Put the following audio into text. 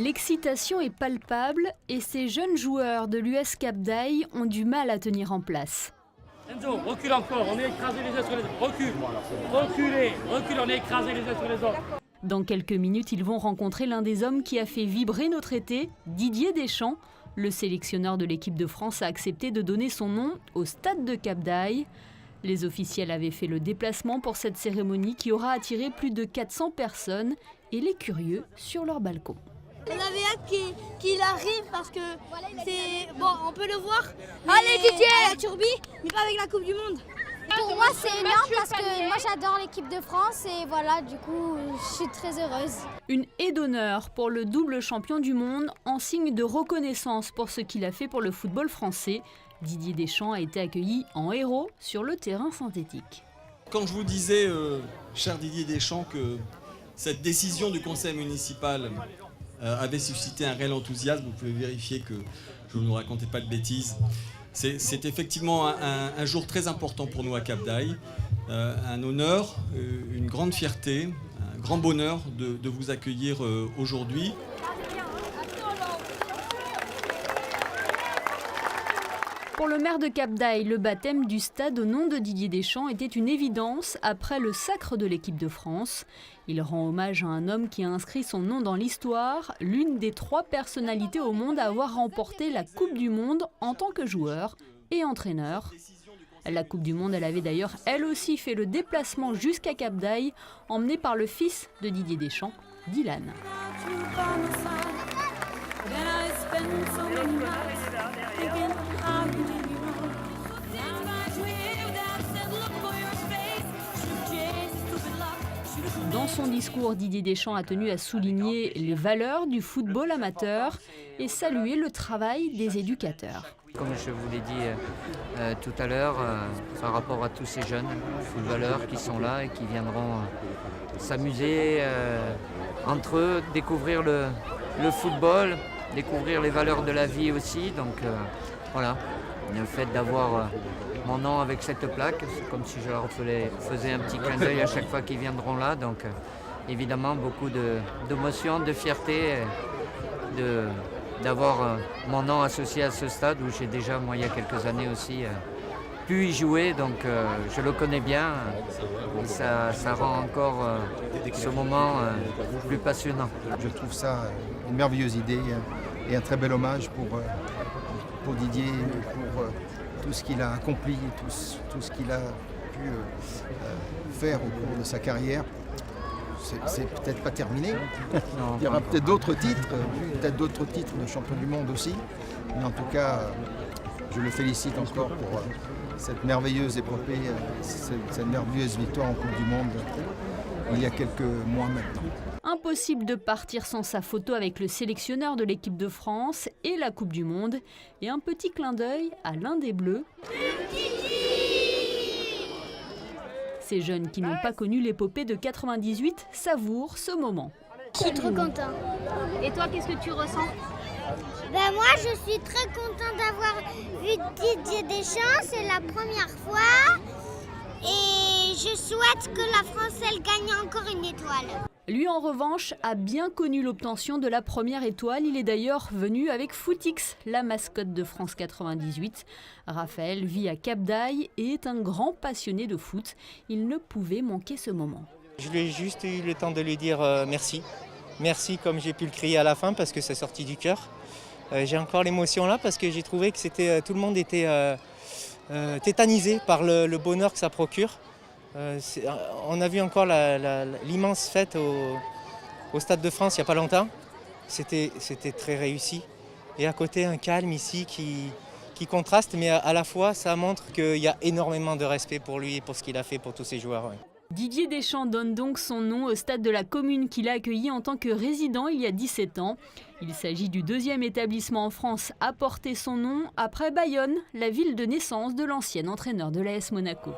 L'excitation est palpable et ces jeunes joueurs de l'US Cap d'Aille ont du mal à tenir en place. Enzo, recule encore, on est écrasés les uns sur les autres. Recule, reculez, recule, on est écrasés les uns sur les autres. Dans quelques minutes, ils vont rencontrer l'un des hommes qui a fait vibrer notre été, Didier Deschamps. Le sélectionneur de l'équipe de France a accepté de donner son nom au stade de Cap d'Aille. Les officiels avaient fait le déplacement pour cette cérémonie qui aura attiré plus de 400 personnes et les curieux sur leur balcon. On avait hâte qu'il arrive parce que c'est bon, on peut le voir. Allez Didier, à la Turbie, mais pas avec la Coupe du Monde. Pour moi c'est énorme parce que moi j'adore l'équipe de France et voilà, du coup je suis très heureuse. Une haie d'honneur pour le double champion du monde en signe de reconnaissance pour ce qu'il a fait pour le football français. Didier Deschamps a été accueilli en héros sur le terrain synthétique. Quand je vous disais, cher Didier Deschamps, que cette décision du conseil municipal avait suscité un réel enthousiasme, vous pouvez vérifier que je ne vous racontais pas de bêtises. C'est effectivement un jour très important pour nous à Cap d'Aille, un honneur, une grande fierté, un grand bonheur de vous accueillir aujourd'hui. Pour le maire de Cap d'Aille, le baptême du stade au nom de Didier Deschamps était une évidence après le sacre de l'équipe de France. Il rend hommage à un homme qui a inscrit son nom dans l'histoire, l'une des 3 personnalités au monde à avoir remporté la Coupe du Monde en tant que joueur et entraîneur. La Coupe du Monde, elle avait d'ailleurs elle aussi fait le déplacement jusqu'à Cap d'Aille, emmenée par le fils de Didier Deschamps, Dylan. Dans son discours, Didier Deschamps a tenu à souligner les valeurs du football amateur et saluer le travail des éducateurs. Comme je vous l'ai dit tout à l'heure, par rapport à tous ces jeunes footballeurs qui sont là et qui viendront s'amuser entre eux, découvrir le football, découvrir les valeurs de la vie aussi. Donc voilà, le fait d'avoir mon nom avec cette plaque, c'est comme si je leur faisais un petit clin d'œil à chaque fois qu'ils viendront là. Donc évidemment beaucoup d'émotion, de fierté d'avoir mon nom associé à ce stade où j'ai déjà, moi, il y a quelques années aussi, pu y jouer. Donc je le connais bien et ça rend encore ce moment plus passionnant. Je trouve ça une merveilleuse idée et un très bel hommage pour Didier, pour tout ce qu'il a accompli, tout ce qu'il a pu faire au cours de sa carrière. C'est peut-être pas terminé. Il y aura peut-être d'autres titres, de champion du monde aussi. Mais en tout cas, je le félicite encore pour cette merveilleuse épopée, cette merveilleuse victoire en Coupe du Monde il y a quelques mois maintenant. Impossible de partir sans sa photo avec le sélectionneur de l'équipe de France et la Coupe du Monde. Et un petit clin d'œil à l'un des Bleus. Ces jeunes qui n'ont pas connu l'épopée de 98 savourent ce moment. Je suis trop content. Et toi, qu'est-ce que tu ressens? Moi je suis très content d'avoir vu Didier Deschamps, c'est la première fois. Et je souhaite que la France elle gagne encore une étoile. Lui, en revanche, a bien connu l'obtention de la première étoile. Il est d'ailleurs venu avec Footix, la mascotte de France 98. Raphaël vit à Cap d'Aille et est un grand passionné de foot. Il ne pouvait manquer ce moment. Je lui ai juste eu le temps de lui dire merci. Merci comme j'ai pu le crier à la fin parce que c'est sorti du cœur. J'ai encore l'émotion là parce que j'ai trouvé que tout le monde était tétanisé par le bonheur que ça procure. On a vu encore l'immense fête au Stade de France il n'y a pas longtemps. C'était très réussi. Et à côté, un calme ici qui contraste, mais à la fois, ça montre qu'il y a énormément de respect pour lui et pour ce qu'il a fait pour tous ses joueurs. Ouais. Didier Deschamps donne donc son nom au stade de la commune qu'il a accueilli en tant que résident il y a 17 ans. Il s'agit du 2e établissement en France à porter son nom après Bayonne, la ville de naissance de l'ancien entraîneur de l'AS Monaco.